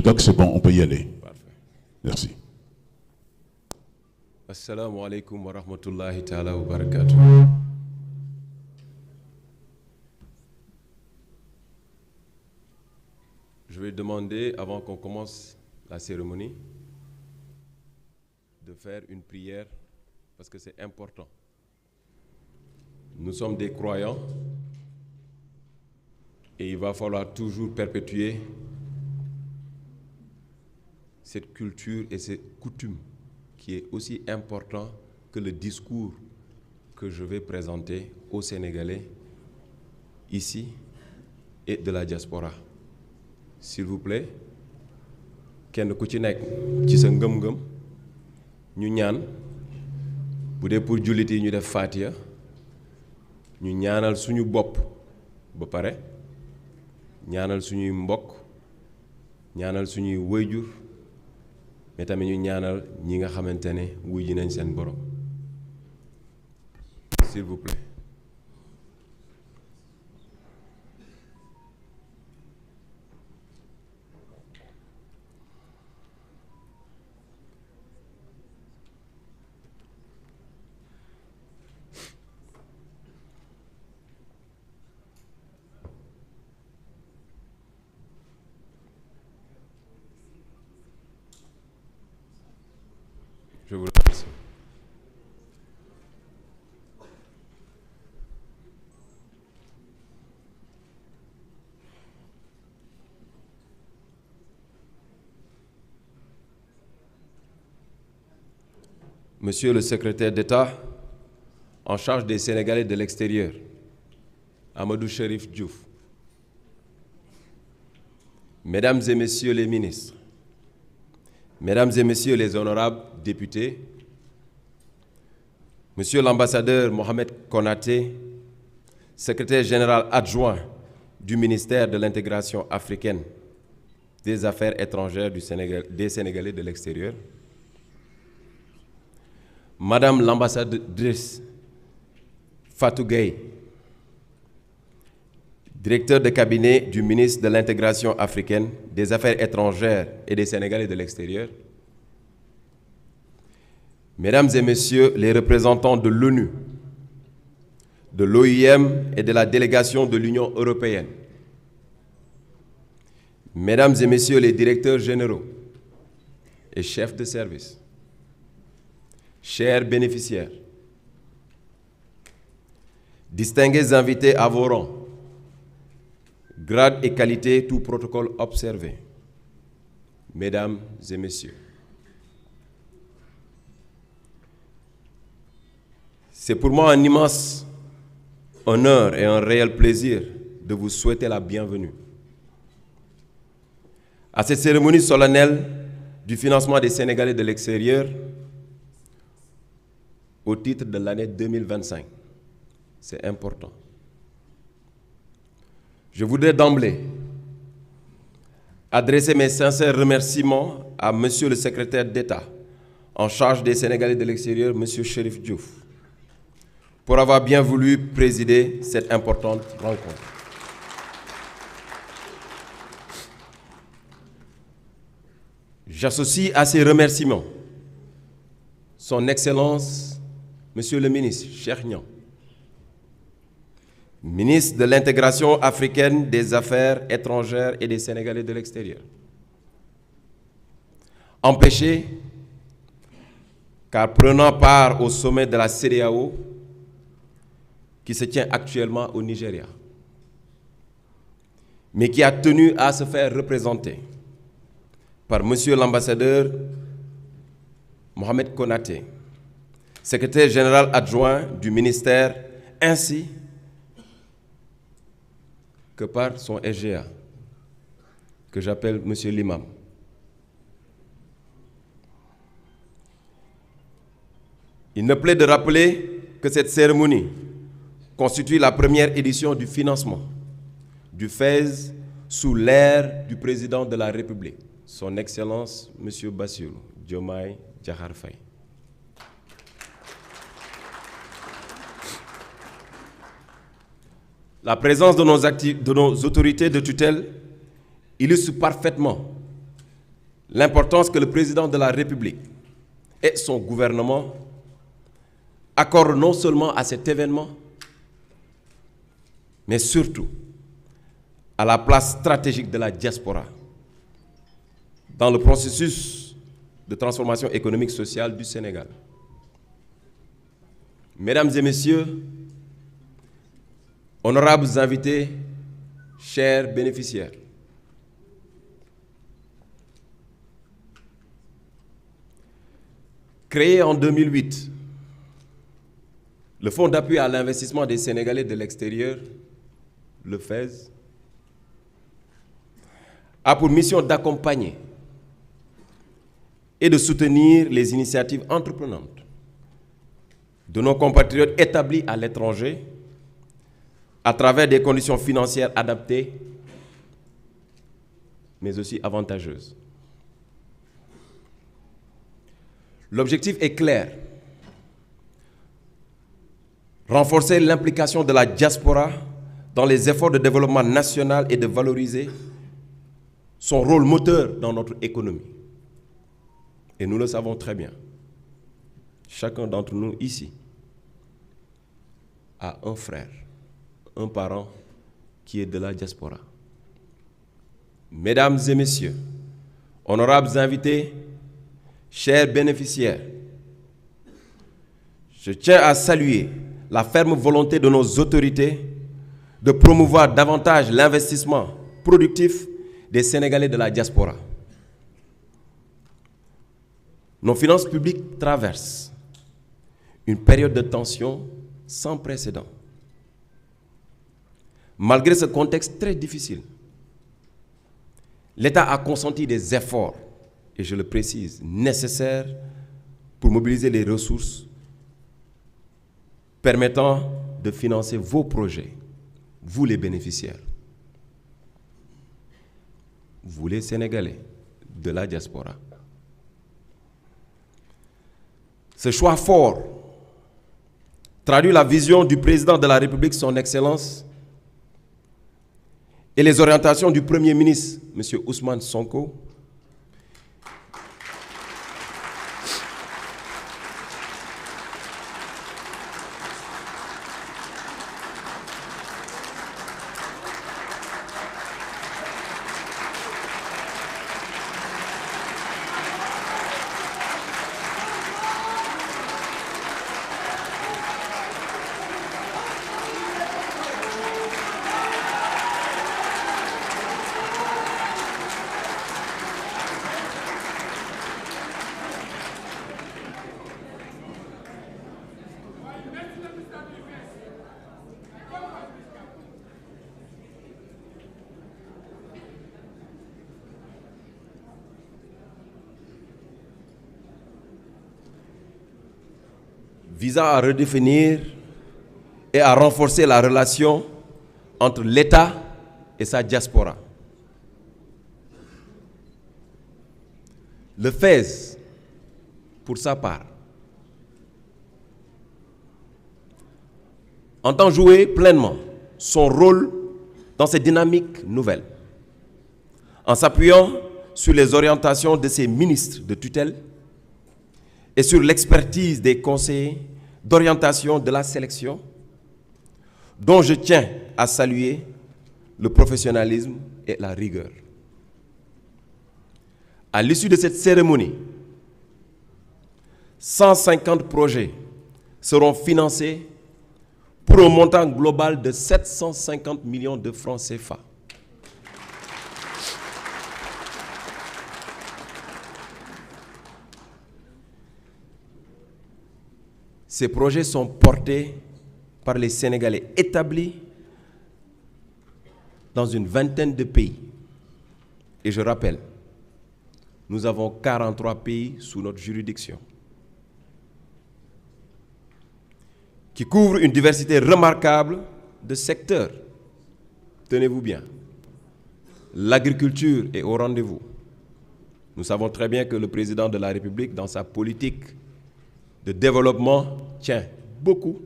Donc c'est bon, on peut y aller. Parfait. Merci. Assalamu alaikum wa rahmatullahi ta'ala wa barakatuh. Je vais demander, avant qu'on commence la cérémonie, de faire une prière parce que c'est important. Nous sommes des croyants et il va falloir toujours perpétuer cette culture et cette coutume qui est aussi important que le discours que je vais présenter aux Sénégalais ici et de la diaspora. S'il vous plaît, kenn ku ci nekk ci sa ngëm-ngëm ñu ñaan bu dee pour jullit yi ñu def Fatiha ñu ñaanal suñu bopp ba pare ñaanal suñuy mbokk ñaanal suñuy wayjur mais tamit ñu ñaanal ñi nga xamante ne wuy ji nañ seen borom s'il vous plaît. Je vous remercie. Monsieur le secrétaire d'État en charge des Sénégalais de l'extérieur, Amadou Chérif Diouf, Mesdames et Messieurs les ministres, Mesdames et Messieurs les honorables députés, Monsieur l'ambassadeur Mohamed Konaté, secrétaire général adjoint du ministère de l'intégration africaine, des affaires étrangères des Sénégalais de l'extérieur, Madame l'ambassadrice Fatou Gueye, directeur de cabinet du ministre de l'intégration africaine, des affaires étrangères et des Sénégalais de l'extérieur, Mesdames et Messieurs les représentants de l'ONU, de l'OIM et de la délégation de l'Union européenne, Mesdames et Messieurs les directeurs généraux et chefs de service, chers bénéficiaires, distingués invités à vos rangs, grades et qualités, tout protocole observé, Mesdames et Messieurs, c'est pour moi un immense honneur et un réel plaisir de vous souhaiter la bienvenue à cette cérémonie solennelle du financement des Sénégalais de l'extérieur au titre de l'année 2025. C'est important. Je voudrais d'emblée adresser mes sincères remerciements à Monsieur le secrétaire d'État en charge des Sénégalais de l'extérieur, Monsieur Chérif Diouf, pour avoir bien voulu présider cette importante rencontre. J'associe à ces remerciements Son Excellence, Monsieur le ministre Cheikh Niang, ministre de l'intégration africaine, des affaires étrangères et des Sénégalais de l'extérieur. Empêché, car prenant part au sommet de la CEDEAO qui se tient actuellement au Nigeria, mais qui a tenu à se faire représenter par Monsieur l'ambassadeur Mohamed Konaté, secrétaire général adjoint du ministère, ainsi que par son SGA, que j'appelle Monsieur l'imam. Il me plaît de rappeler que cette cérémonie constitue la première édition du financement du FAISE sous l'ère du président de la République, Son Excellence Monsieur Bassirou Diomaye Diakhar Faye. La présence de nos autorités de tutelle illustre parfaitement l'importance que le président de la République et son gouvernement accordent non seulement à cet événement, mais surtout à la place stratégique de la diaspora dans le processus de transformation économique et sociale du Sénégal. Mesdames et messieurs, honorables invités, chers bénéficiaires, créé en 2008, le Fonds d'appui à l'investissement des Sénégalais de l'extérieur, le FAISE, a pour mission d'accompagner et de soutenir les initiatives entreprenantes de nos compatriotes établis à l'étranger à travers des conditions financières adaptées, mais aussi avantageuses. L'objectif est clair: renforcer l'implication de la diaspora dans les efforts de développement national et de valoriser son rôle moteur dans notre économie. Et nous le savons très bien. Chacun d'entre nous ici a un frère, un parent qui est de la diaspora. Mesdames et messieurs, honorables invités, chers bénéficiaires, je tiens à saluer la ferme volonté de nos autorités de promouvoir davantage l'investissement productif des Sénégalais de la diaspora. Nos finances publiques traversent une période de tension sans précédent. Malgré ce contexte très difficile, l'État a consenti des efforts, et je le précise, nécessaires pour mobiliser les ressources permettant de financer vos projets, vous les bénéficiaires, vous les Sénégalais de la diaspora. Ce choix fort traduit la vision du président de la République, son Excellence, et les orientations du Premier ministre, M. Ousmane Sonko, visant à redéfinir et à renforcer la relation entre l'État et sa diaspora. Le FAISE, pour sa part, entend jouer pleinement son rôle dans cette dynamique nouvelle, en s'appuyant sur les orientations de ses ministres de tutelle et sur l'expertise des conseillers d'orientation de la sélection, dont je tiens à saluer le professionnalisme et la rigueur. À l'issue de cette cérémonie, 150 projets seront financés pour un montant global de 750 millions de francs CFA. Ces projets sont portés par les Sénégalais établis dans une vingtaine de pays. Et je rappelle, nous avons 43 pays sous notre juridiction, qui couvrent une diversité remarquable de secteurs. Tenez-vous bien, l'agriculture est au rendez-vous. Nous savons très bien que le président de la République, dans sa politique de développement, tient beaucoup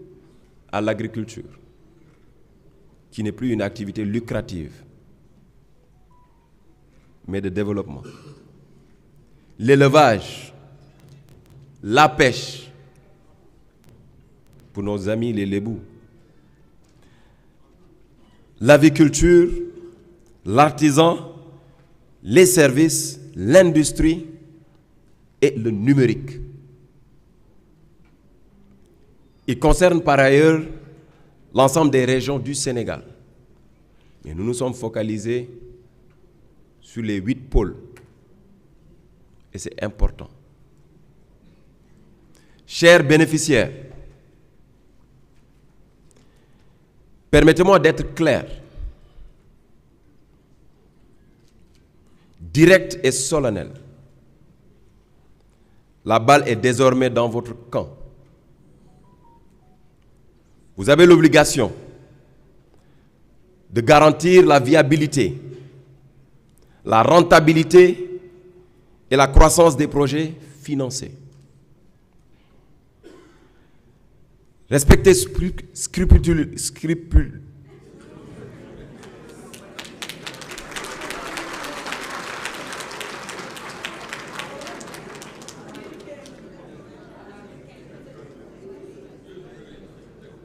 à l'agriculture, qui n'est plus une activité lucrative, mais de développement. l'élevage, la pêche, pour nos amis les Lébous, l'aviculture, l'artisan, les services, l'industrie et le numérique. Il concerne par ailleurs l'ensemble des régions du Sénégal. Et nous nous sommes focalisés sur les 8 pôles. Et c'est important. Chers bénéficiaires, permettez-moi d'être clair, direct et solennel. La balle est désormais dans votre camp. Vous avez l'obligation de garantir la viabilité, la rentabilité et la croissance des projets financés. Respectez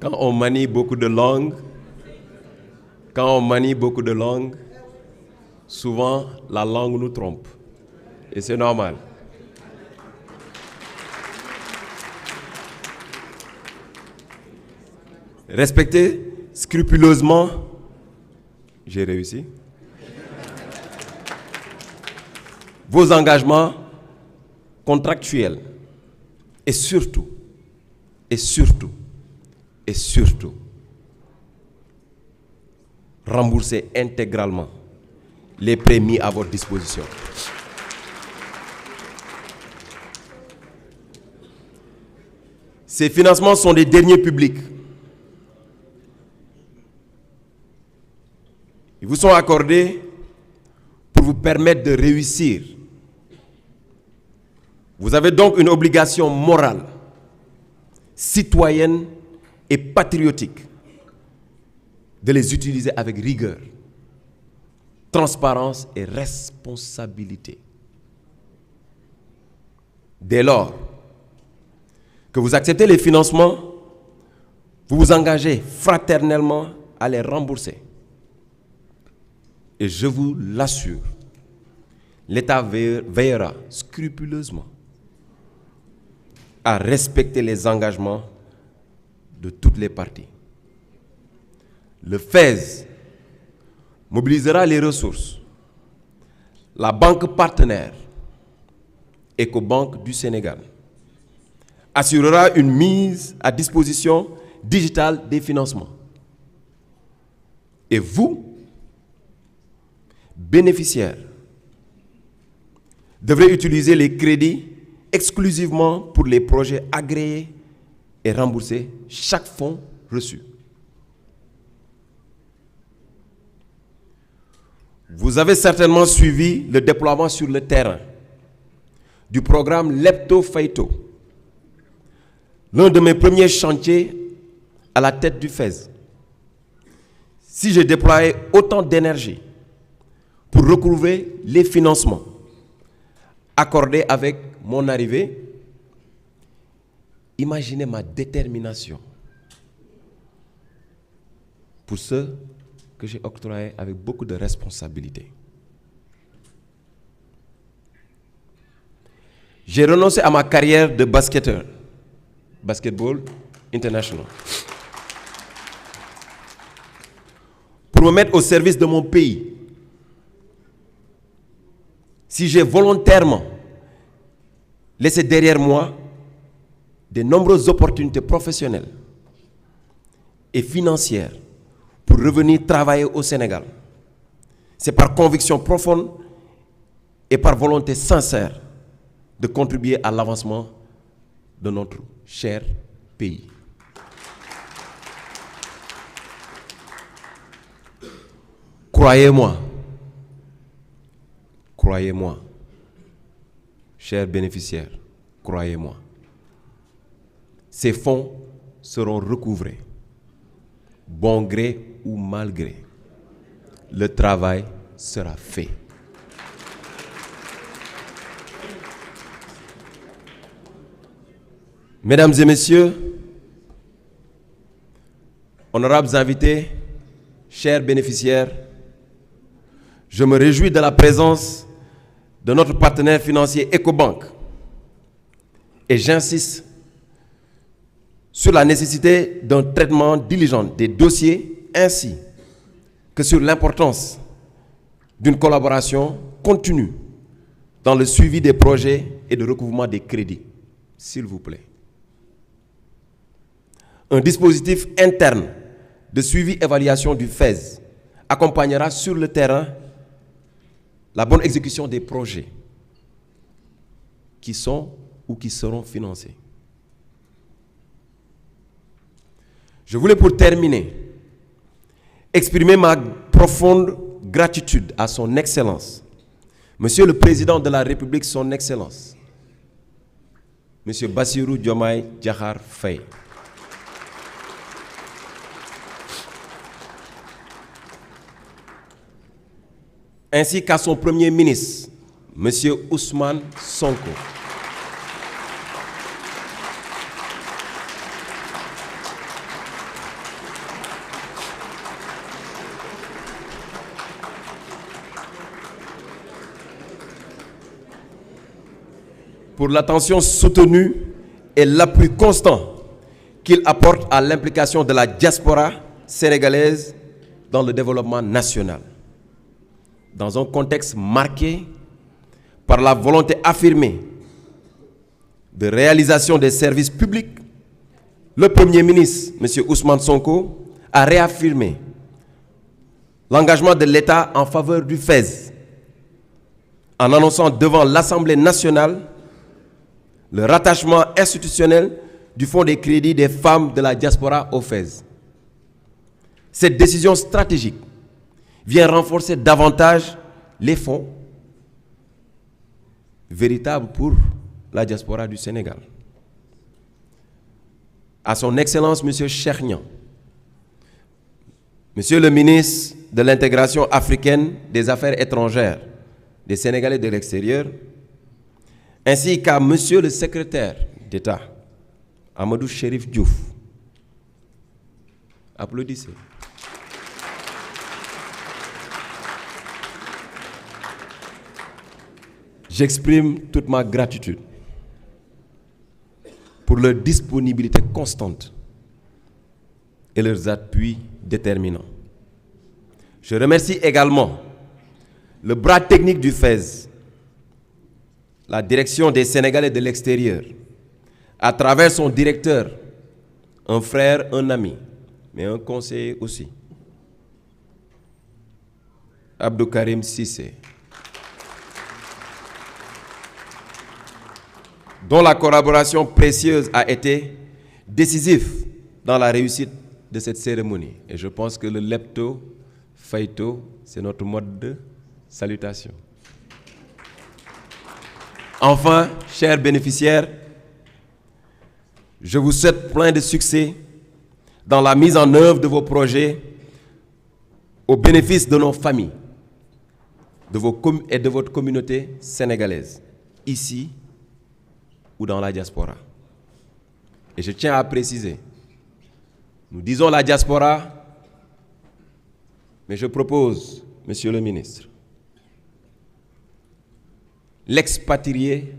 Quand on manie beaucoup de langues, souvent la langue nous trompe. Et c'est normal. Respectez scrupuleusement, j'ai réussi, vos engagements contractuels et surtout, remboursez intégralement les prêts mis à votre disposition. Ces financements sont des deniers publics. Ils vous sont accordés pour vous permettre de réussir. Vous avez donc une obligation morale, citoyenne et patriotique de les utiliser avec rigueur, transparence et responsabilité. Dès lors que vous acceptez les financements, vous vous engagez fraternellement à les rembourser. Et je vous l'assure, l'État veillera scrupuleusement à respecter les engagements de toutes les parties. Le FAISE mobilisera les ressources. La banque partenaire, Ecobank du Sénégal, assurera une mise à disposition digitale des financements. Et vous, bénéficiaires, devrez utiliser les crédits exclusivement pour les projets agréés et rembourser chaque fonds reçu. Vous avez certainement suivi le déploiement sur le terrain du programme Lepto Fayto, l'un de mes premiers chantiers à la tête du FAISE. Si j'ai déployé autant d'énergie pour recouvrer les financements accordés avec mon arrivée, imaginez ma détermination pour ceux que j'ai octroyés avec beaucoup de responsabilité. J'ai renoncé à ma carrière de basketteur, Basketball International, pour me mettre au service de mon pays. Si j'ai volontairement laissé derrière moi de nombreuses opportunités professionnelles et financières pour revenir travailler au Sénégal, c'est par conviction profonde et par volonté sincère de contribuer à l'avancement de notre cher pays. Croyez-moi, chers bénéficiaires, croyez-moi, ces fonds seront recouvrés, bon gré ou mal gré. Le travail sera fait. Mesdames et messieurs, honorables invités, chers bénéficiaires, je me réjouis de la présence de notre partenaire financier Ecobank et j'insiste sur la nécessité d'un traitement diligent des dossiers ainsi que sur l'importance d'une collaboration continue dans le suivi des projets et de recouvrement des crédits, s'il vous plaît. Un dispositif interne de suivi-évaluation du FES accompagnera sur le terrain la bonne exécution des projets qui sont ou qui seront financés. Je voulais pour terminer exprimer ma profonde gratitude à son Excellence, Monsieur le Président de la République, son Excellence, Monsieur Bassirou Diomaye Diakhar Faye, ainsi qu'à son Premier ministre, Monsieur Ousmane Sonko. Pour l'attention soutenue et l'appui constant qu'il apporte à l'implication de la diaspora sénégalaise dans le développement national. Dans un contexte marqué par la volonté affirmée de réalisation des services publics, le Premier ministre, M. Ousmane Sonko, a réaffirmé l'engagement de l'État en faveur du FES en annonçant devant l'Assemblée nationale le rattachement institutionnel du Fonds des crédits des femmes de la diaspora au FES. Cette décision stratégique vient renforcer davantage les fonds véritables pour la diaspora du Sénégal. À son Excellence, M. Cheikh Niang, Monsieur le ministre de l'Intégration africaine, des Affaires étrangères, des Sénégalais de l'extérieur, ainsi qu'à Monsieur le secrétaire d'État, Amadou Chérif Diouf. Applaudissez. J'exprime toute ma gratitude pour leur disponibilité constante et leurs appuis déterminants. Je remercie également le bras technique du FES, la direction des Sénégalais de l'extérieur, à travers son directeur, un frère, un ami, mais un conseiller aussi, Abdou Karim Sissé, dont la collaboration précieuse a été décisive dans la réussite de cette cérémonie. Et je pense que le lepto, faito, c'est notre mode de salutation. Enfin, chers bénéficiaires, je vous souhaite plein de succès dans la mise en œuvre de vos projets au bénéfice de nos familles et de votre communauté sénégalaise, ici ou dans la diaspora. Et je tiens à préciser, nous disons la diaspora, mais je propose, Monsieur le ministre, l'expatrié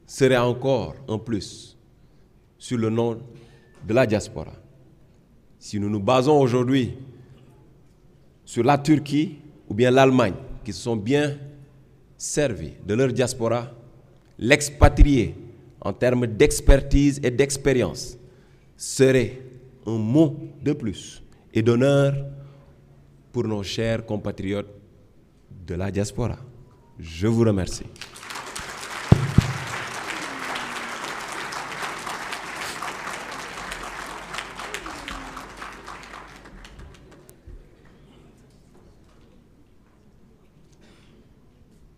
serait encore un plus sur le nom de la diaspora. Si nous nous basons aujourd'hui sur la Turquie ou bien l'Allemagne, qui se sont bien servis de leur diaspora, l'expatrié, en termes d'expertise et d'expérience, serait un mot de plus et d'honneur pour nos chers compatriotes de la diaspora. Je vous remercie.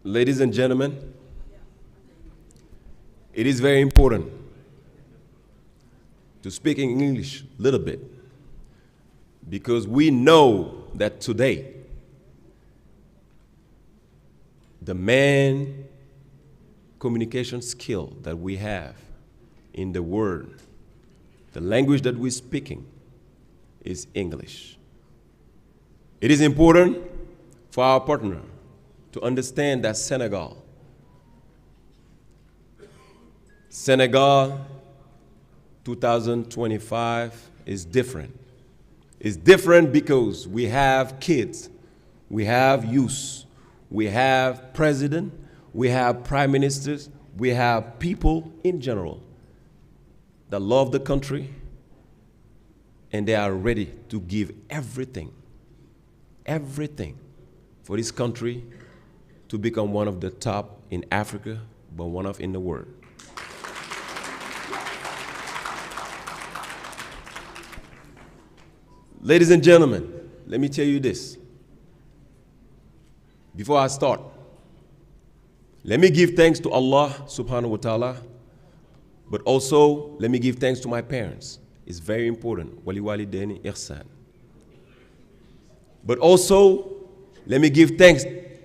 Ladies and gentlemen, it is very important to speak in English a little bit because we know that today the main communication skill that we have in the world, the language that we're speaking is English. It is important for our partner to understand that Senegal 2025 is different. It's different because we have kids, we have youth, we have president, we have prime ministers, we have people in general that love the country and they are ready to give everything for this country to become one of the top in Africa, but one of in the world. Ladies and gentlemen, let me tell you this. Before I start, let me give thanks to Allah subhanahu wa ta'ala, but also let me give thanks to my parents. It's very important. Wali walidaini ihsan. But also, let me give thanks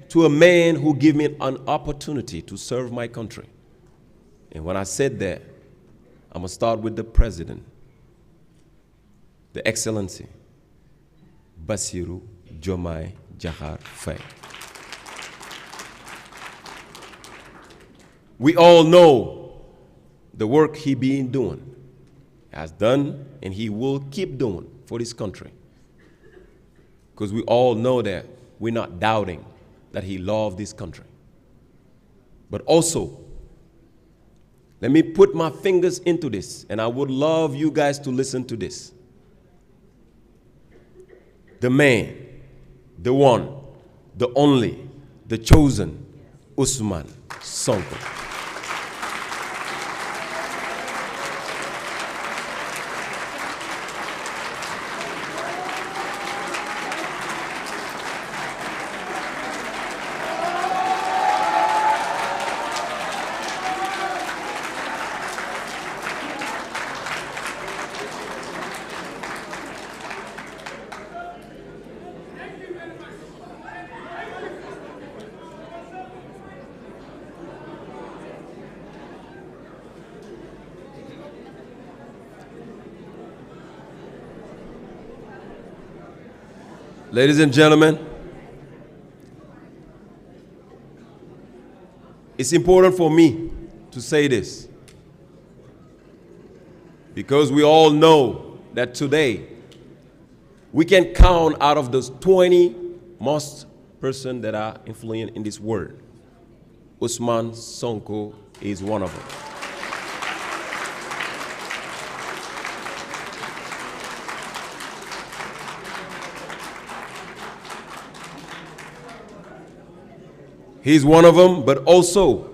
to a man who gave me an opportunity to serve my country. And when I said that, I'm going to start with the president, the Excellency, Bassirou Diomaye Diakhar Faye. We all know the work he been doing, has done, and he will keep doing for this country. Because we all know that we're not doubting that he loved this country. But also, let me put my fingers into this, and I would love you guys to listen to this. The man, the one, the only, the chosen, Ousmane Sonko. Ladies and gentlemen, it's important for me to say this because we all know that today we can count out of those 20 most persons that are influential in this world. Ousmane Sonko is one of them. He's one of them, but also,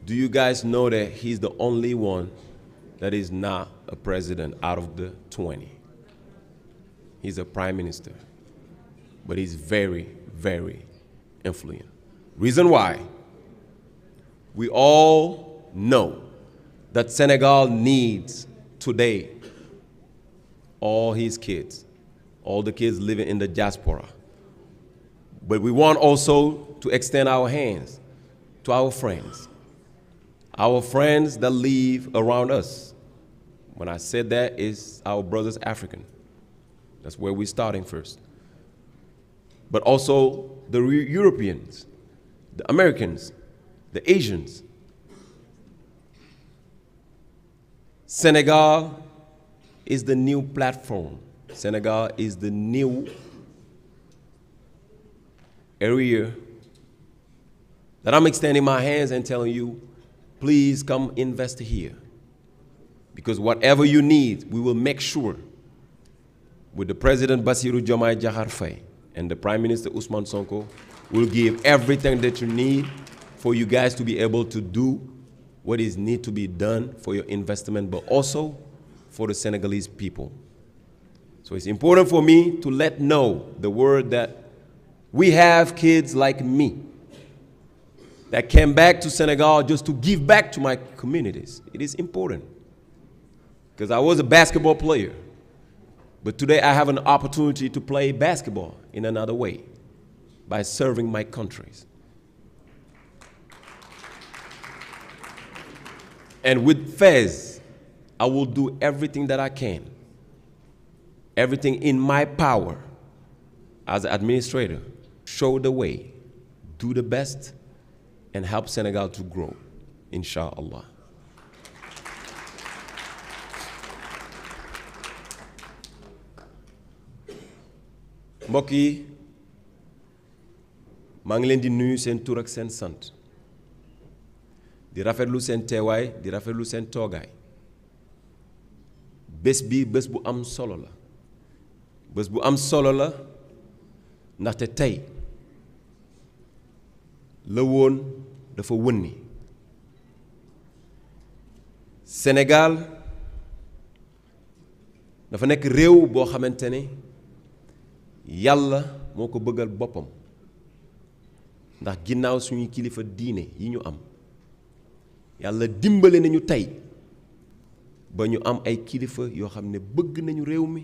do you guys know that he's the only one that is not a president out of the 20? He's a prime minister, but he's very, very influential. Reason why? We all know that Senegal needs today all his kids, all the kids living in the diaspora. But we want also to extend our hands to our friends that live around us. When I said that, it's our brothers African. That's where we're starting first. But also the Europeans, the Americans, the Asians. Senegal is the new platform. Senegal is the new area that I'm extending my hands and telling you, please come invest here. Because whatever you need, we will make sure with the President Bassirou Diomaye Diakhar Faye and the Prime Minister Ousmane Sonko will give everything that you need for you guys to be able to do what is need to be done for your investment, but also for the Senegalese people. So it's important for me to let know the word that we have kids like me that came back to Senegal just to give back to my communities. It is important because I was a basketball player, but today I have an opportunity to play basketball in another way by serving my countries. And with Fez, I will do everything that I can, everything in my power as an administrator, show the way, do the best, and help Senegal to grow, inshallah. mbokk yi maa ngi leen di nuyu seen tur ak seen sant di rafetlu seen teewaay di rafetlu seen toogaay bés bi bés bu am solo la bés bu am solo la ndaxte tey la woon dafa wënni Sénégal dafa nekk réew boo xamante ne yàlla moo ko bëggal boppam ndax ginnaaw suñuy kilifa diine yi ñu am yàlla dimbale nañu tey ba ñu am ay kilifa yoo xam ne bëgg nañu réew mi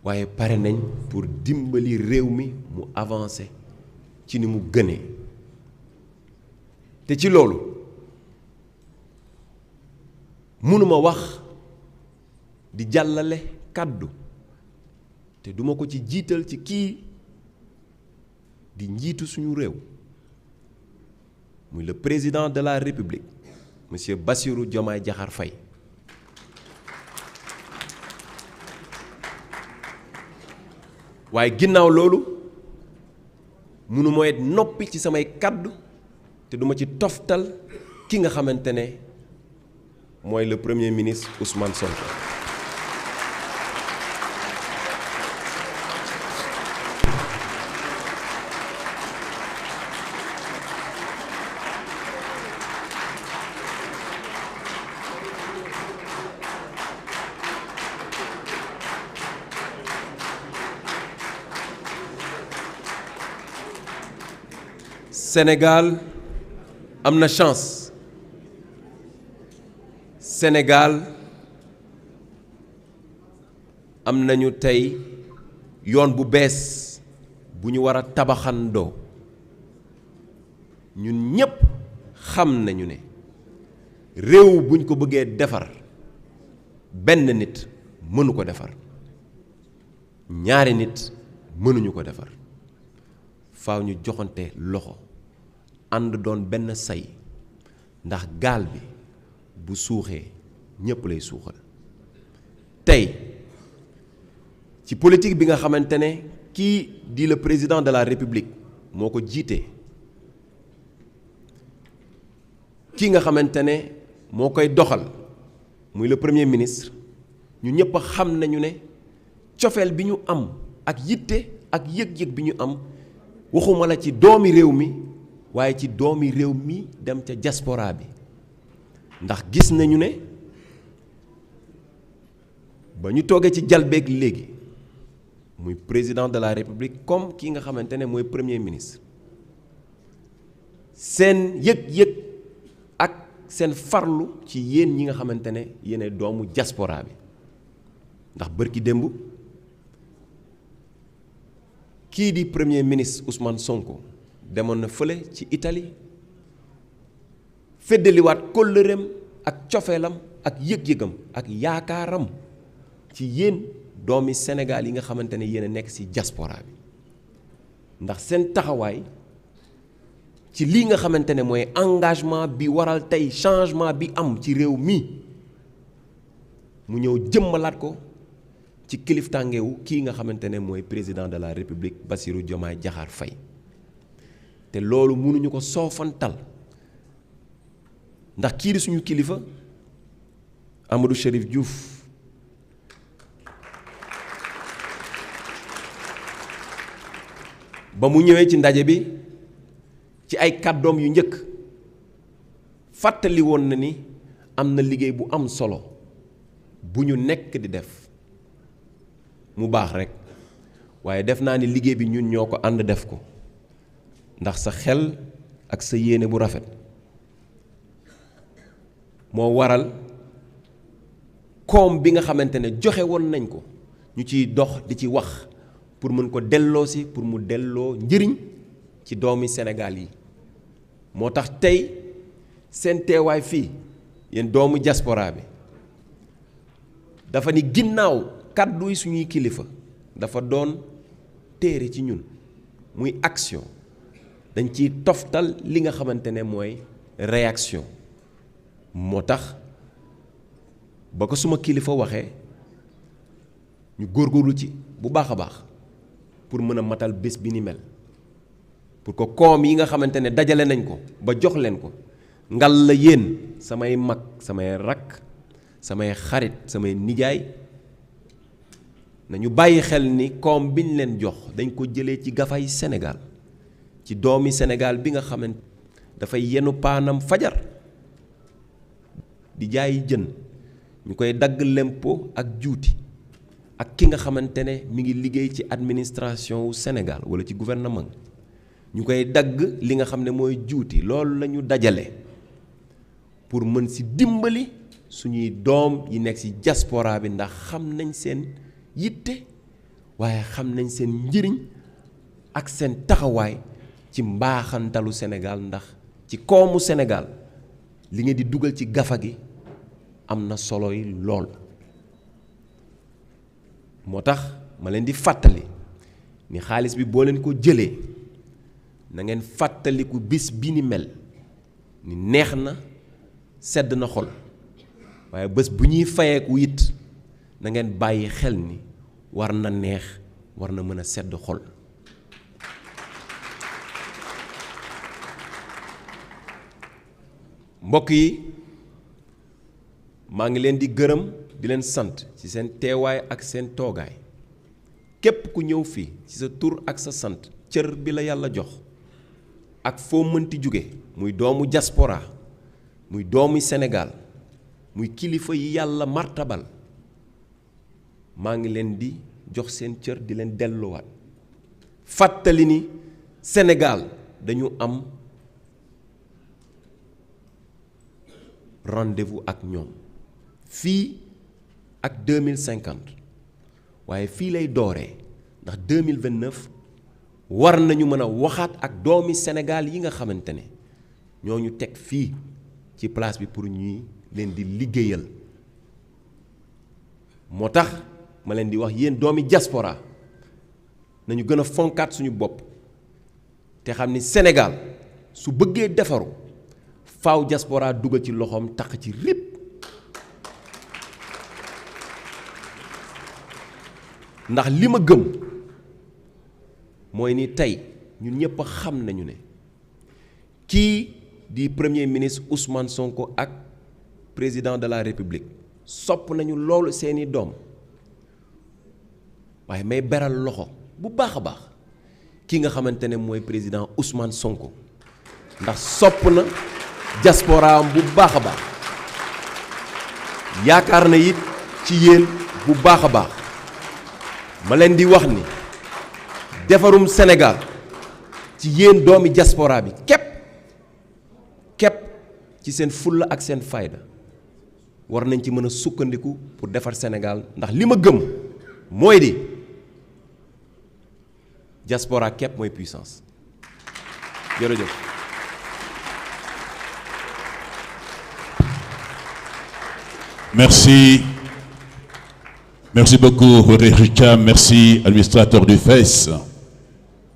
waaye pare nañ pour dimbali réew mi mu avancer ci ni mu gënee te ci loolu mënuma wax di jàllale kàddu te duma ko ci jiital ci kii di njiitu suñu réew muy le président de la République monsieur Bassirou Diomaye Diakhar Faye waaye ginnaaw loolu mënu mooy noppi ci samay kàddu te duma ci toftal ki nga xamante ne mooy le premier ministre Ousmane Sonko. Sénégal am na chance Sénégal am nañu tey yoon bu bees bu ñu war a tabaxandoo ñun ñépp xam nañu ne réew buñ ko bëggee defar benn nit mënu ko defar ñaari nit mënuñu ko defar faaw ñu joxante loxo ànd doon benn say ndax gaal bi bu suuxee ñépp lay suuxal tey ci politique bi nga xamante ne kii di le président de la République moo ko jiite kii nga xamante ne moo koy doxal muy le premier ministre ñu ñépp xam nañu ne cofeel bi ñu am ak yitte ak yëg-yëg bi ñu am waxuma la ci doomi réew mi waaye ci doomi réew mi dem ca diaspora bi ndax gis nañu ne ba ñu toogee ci jalbeeg léegi muy président de la République comme ki nga xamante ne mooy premier ministre seen yëg-yëg ak seen farlu ci yéen ñi nga xamante ne yéene doomu diaspora bi ndax bërki démb kii di premier ministre Ousmane Sonko demoon na fële ci Italie feddaliwaat kóllëreem ak cofeelam ak yëg-yëgam ak yaakaaram ci yéen doomi Sénégal yi nga xamante ne yéen a nekk ci diaspora bi ndax seen taxawaay ci lii nga xamante ne mooy engagement bi waral tey changement bi am ci réew mi mu ñëw jëmmalaat ko ci kiliftangewu kii nga xamante ne mooy président de la République Bassirou Diomaye Diakhar Faye te loolu mënuñu ko soofantal ndax kii di suñu kilifa Amadou Chérif Diouf ba mu ñëwee ci ndaje bi ci ay kàddoom yu njëkk fàttali woon na ni am na liggéey bu am solo bu ñu nekk di def mu baax rekk waaye def naa ni liggéey bi ñun ñoo ko ànd def ko ndax sa xel ak sa yéene bu rafet moo waral koom bi nga xamante ne joxe woon nañ ko ñu ciy dox di ci wax pour mën ko delloosi pour mu delloo njëriñ ci doomi Sénégal yi moo tax tey seen teewaay fii yéen doomu diaspora bi dafa ni ginnaaw kàdduy suñuy kilifa dafa doon téere ci ñun muy action dañ ciy toftal li nga xamante ne mooy réaction moo tax ba ko suma kilifa waxee ñu góorgóorlu ci bu baax a baax pour mën a matal bés bi ni mel pour que koom yi nga xamante ne dajale nañ ko ba jox leen ko ngal la yéen samay mag samay rakk samay xarit samay nijaay nañu bàyyi xel ni koom biñ leen jox dañ ko jëlee ci gafay Sénégal ci doomi Sénégal bi nga xamante dafay yenu paanam fajar di jaay jën ñu koy dagg lempo ak juuti ak ki nga xamante ne mi ngi liggéey ci administration wu Sénégal walla ci gouvernement ñu koy dagg li nga xam ne mooy juuti loolu la ñu dajale pour mën ci dimbali suñuy doom yi nekk ci diaspora bi ndax xam nañ seen yitte waaye xam nañ seen njëriñ ak seen taxawaay ci mbaaxantalu Sénégal ndax ci koomu Sénégal li nga di dugal ci gafa gi am na solo yi lool moo tax ma leen di fàttali ni xaalis bi boo leen ko jëlee na ngeen fàttaliku bis bi ni mel ni neex na sedd na xol waaye bés bu ñuy fayeeku it na ngeen bàyyi xel ni war na neex war na mën a sedd xol mbokk yi maa ngi leen di gërëm di leen sant ci seen teewaay ak seen toogaay képp ku ñëw fii ci sa tur ak sa sant cër bi la yàlla jox ak foo mënti jóge muy doomu diaspora muy doomu Sénégal muy kilifa yi yàlla martabal maa ngi leen di jox seen cër di leen delluwaat fàttali ni Sénégal dañu am rendez-vous ak ñoom fii ak 2050 waaye fii lay dooree ndax 2029 war nañu mën a waxaat ak doomi Sénégal yi nga xamante ne ñoo ñu teg fii ci place bi pour ñuy leen di liggéeyal moo tax ma leen di wax yéen doomi diaspora nañu gën a fonkaat suñu bopp te xam ni Sénégal su bëggee defaru faaw diaspora dugal ci loxoom tax ci rip ndax li ma gëm mooy ni tey ñun ñëpp xam nañu ne kii di premier ministre Ousmane Sonko ak président de la République sopp nañu loolu seeni doom waaye may beral loxo bu baax a baax ki nga xamante ne mooy président Ousmane Sonko ndax sopp na diaspora am bu baax a baax yaakaar na it ci yéen bu baax a baax ma leen di wax ni defarum Sénégal ci yéen doomi diaspora bi képp ci seen fulla ak seen fayda war nañ ci mën a sukkandiku pour defar Sénégal ndax li ma gëm mooy di diaspora képp mooy puissance jërëjëf. Merci. Merci beaucoup, Roderick Thiam. Merci, administrateur du FES.